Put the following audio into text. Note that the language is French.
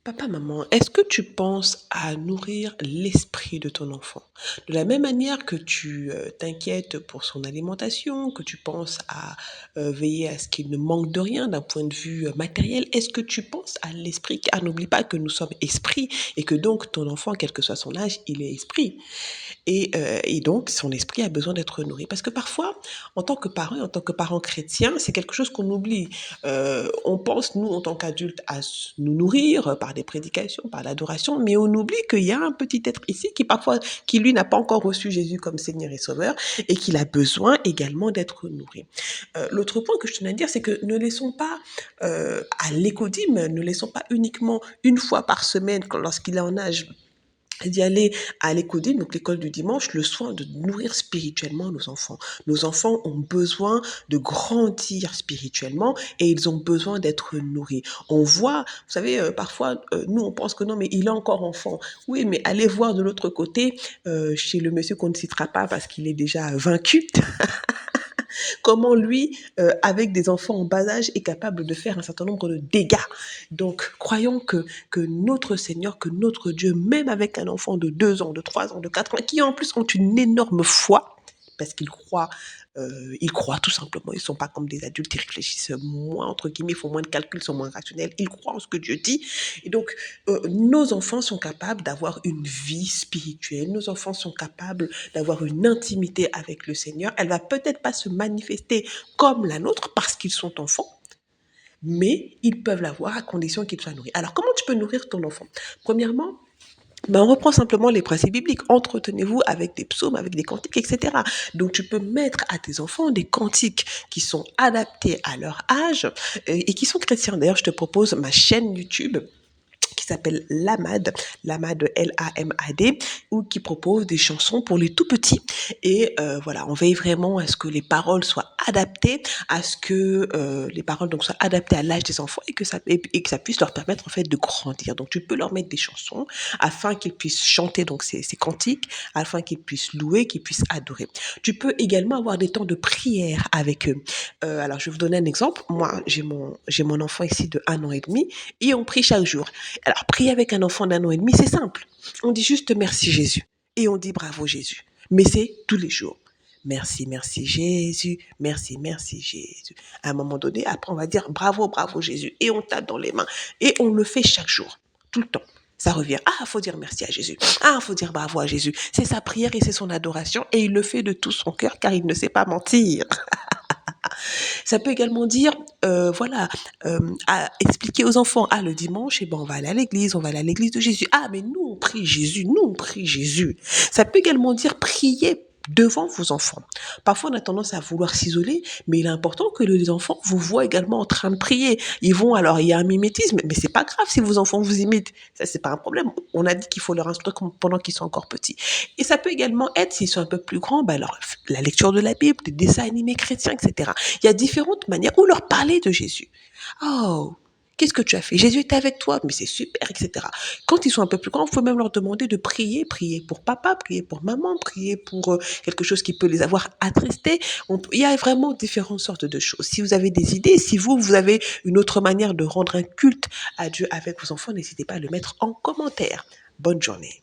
Papa, maman, est-ce que tu penses à nourrir l'esprit de ton enfant? De la même manière que tu t'inquiètes pour son alimentation, que tu penses à veiller à ce qu'il ne manque de rien d'un point de vue matériel, est-ce que tu penses à l'esprit? Car n'oublie pas que nous sommes esprits et que donc ton enfant, quel que soit son âge, il est esprit. Et donc son esprit a besoin d'être nourri. Parce que parfois, en tant que parents, en tant que parents chrétiens, c'est quelque chose qu'on oublie. On pense, nous, en tant qu'adultes, à nous nourrir par des prédications, par l'adoration, mais on oublie qu'il y a un petit être ici qui parfois, qui lui n'a pas encore reçu Jésus comme Seigneur et Sauveur et qu'il a besoin également d'être nourri. L'autre point que je tenais à dire, c'est que ne laissons pas à l'écodyme, ne laissons pas uniquement une fois par semaine, lorsqu'il est en âge d'y aller à l'écodine, donc l'école du dimanche, le soin de nourrir spirituellement nos enfants. Nos enfants ont besoin de grandir spirituellement et ils ont besoin d'être nourris. On voit, vous savez, parfois, nous, on pense que non, mais il est encore enfant. Oui, mais allez voir de l'autre côté, chez le monsieur qu'on ne citera pas parce qu'il est déjà vaincu, comment lui, avec des enfants en bas âge, est capable de faire un certain nombre de dégâts. Donc, croyons que notre Seigneur, que notre Dieu, même avec un enfant de 2 ans, de 3 ans, de 4 ans, qui en plus ont une énorme foi, parce ils croient tout simplement. Ils ne sont pas comme des adultes, ils réfléchissent moins, entre guillemets, ils font moins de calculs, ils sont moins rationnels. Ils croient en ce que Dieu dit. Et donc, nos enfants sont capables d'avoir une vie spirituelle. Nos enfants sont capables d'avoir une intimité avec le Seigneur. Elle va peut-être pas se manifester comme la nôtre parce qu'ils sont enfants, mais ils peuvent l'avoir à condition qu'ils soient nourris. Alors, comment tu peux nourrir ton enfant? Premièrement, on reprend simplement les principes bibliques. Entretenez-vous avec des psaumes, avec des cantiques, etc. Donc, tu peux mettre à tes enfants des cantiques qui sont adaptés à leur âge et qui sont chrétiens. D'ailleurs, je te propose ma chaîne YouTube qui s'appelle Lamad Lamad, ou qui propose des chansons pour les tout petits. Et voilà, on veille vraiment à ce que les paroles soient adaptées, à ce que les paroles donc soient adaptées à l'âge des enfants et que ça puisse leur permettre en fait de grandir. Donc tu peux leur mettre des chansons afin qu'ils puissent chanter donc ces cantiques, afin qu'ils puissent louer, qu'ils puissent adorer. Tu peux également avoir des temps de prière avec eux. Alors je vais vous donner un exemple. Moi, j'ai mon enfant ici de 1 an et demi et on prie chaque jour. Alors, prier avec un enfant d'1 an et demi, c'est simple. On dit juste merci Jésus et on dit bravo Jésus. Mais c'est tous les jours. Merci, merci Jésus, merci, merci Jésus. À un moment donné, après, on va dire bravo, bravo Jésus et on tape dans les mains. Et on le fait chaque jour, tout le temps. Ça revient. Ah, faut dire merci à Jésus. Ah, faut dire bravo à Jésus. C'est sa prière et c'est son adoration et il le fait de tout son cœur car il ne sait pas mentir. Ça peut également dire, voilà, à expliquer aux enfants, ah, le dimanche, eh ben, on va aller à l'église de Jésus. Ah, mais nous, on prie Jésus, nous, on prie Jésus. Ça peut également dire prier devant vos enfants. Parfois, on a tendance à vouloir s'isoler, mais il est important que les enfants vous voient également en train de prier. Alors, il y a un mimétisme, mais c'est pas grave si vos enfants vous imitent. Ça, c'est pas un problème. On a dit qu'il faut leur instruire pendant qu'ils sont encore petits. Et ça peut également être, s'ils sont un peu plus grands, alors, la lecture de la Bible, des dessins animés chrétiens, etc. Il y a différentes manières où leur parler de Jésus. Oh, qu'est-ce que tu as fait? Jésus était avec toi, mais c'est super, etc. Quand ils sont un peu plus grands, il faut même leur demander de prier, prier pour papa, prier pour maman, prier pour quelque chose qui peut les avoir attristés. Il y a vraiment différentes sortes de choses. Si vous avez des idées, si vous avez une autre manière de rendre un culte à Dieu avec vos enfants, n'hésitez pas à le mettre en commentaire. Bonne journée.